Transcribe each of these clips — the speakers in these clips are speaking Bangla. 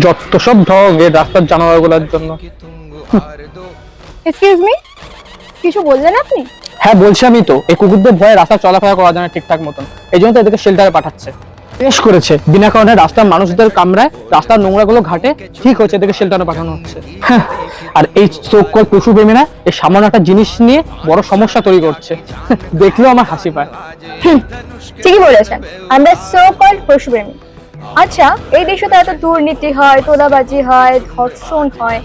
যত সব ঢং এই রাস্তার জানোয়ারগুলোর জন্য। এক্সকিউজ মি, কিছু বললেন আপনি? হ্যাঁ বলছি আমি তো, এই কুকুরদের ভয়ে রাস্তা চলাফেরা করা যায় না ঠিকঠাক মতন, এই জন্য তো এদেরকে শেল্টারে পাঠাচ্ছে। বেশ করেছে, বিনা কারণে রাস্তার মানুষদের কামড়ায়, রাস্তার নোংরাগুলো ঘাটে, ঠিক হচ্ছে এদেরকে শেল্টারে পাঠানো হচ্ছে। হ্যাঁ, আর এই সো-কল্ড পশু প্রেমীরা এই সামান্য একটা জিনিস নিয়ে বড় সমস্যা তৈরি করছে, দেখলেও আমার হাসি পায়। ঠিকই বলেছেন, আমরা সো কল্ড পশুপ্রেমী। আচ্ছা, এই দেশে তো এত দুর্নীতি হয়, তোলাবাজি হয়, ধর্ষণ হয়,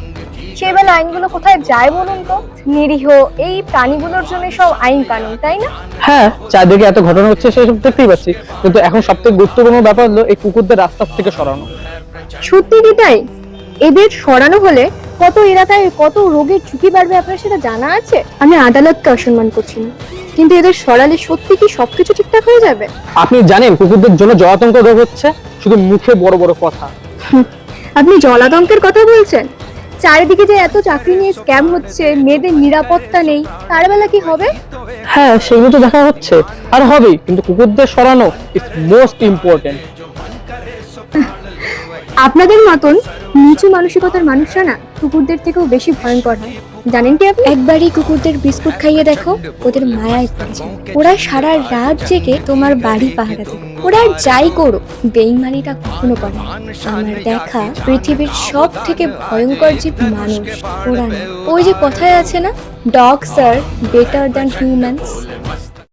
সেবেলা আইনগুলো কোথায় যায় বলুন তো? নিরীহ এই প্রাণীগুলোর জন্য সব আইন কানুন, তাই না? হ্যাঁ, চারদিকে এত ঘটনা হচ্ছে সেসব দেখতেই পাচ্ছি, কিন্তু এখন সবথেকে গুরুত্বপূর্ণ ব্যাপার হলো এই কুকুরদের রাস্তা থেকে সরানো। সত্যি কি তাই? এদের সরানো হলে কত এলাকায় কত রোগের ঝুঁকি বাড়বে আপনার সেটা জানা আছে? আমি আদালতকে অসম্মান করছি না, কিন্তু এদের সরালে সত্যি কি সবকিছু ঠিকঠাক হয়ে যাবে? আপনি জানেন কুকুরদের জন্য জলাতঙ্ক রোগ হচ্ছে, শুধু মুখে বড় বড় কথা। আপনি জলাতঙ্কের কথা বলছেন? চারিদিকে যে এত চাকরি নিয়ে স্ক্যাম হচ্ছে, মেয়েদের নিরাপত্তা নেই, তার বেলা কি হবে? হ্যাঁ সেগুলো তো দেখা হচ্ছে, আর হবেই, কিন্তু কুকুরদের সরানো ইজ মোস্ট ইম্পর্টেন্ট। আপনাদের মতন নিচু মানসিকতার মানুষরা না কুকুরদের থেকেও বেশি ভয়ঙ্কর হয়, জানেন কি আপনি? একবারই কুকুরদের বিস্কুট খাইয়ে দেখো, ওদের মায়ায় পড়ে যায়। ওরা সারা রাত জেগে তোমার বাড়ি পাহারা দেবে। ওরা আর যাই করো, বেইমানিটা কখনো করে না। আমার দেখা পৃথিবীর সব থেকে ভয়ঙ্কর জীব মানুষ, ওরা না। ওই যে কথায় আছে না, dogs are better than humans.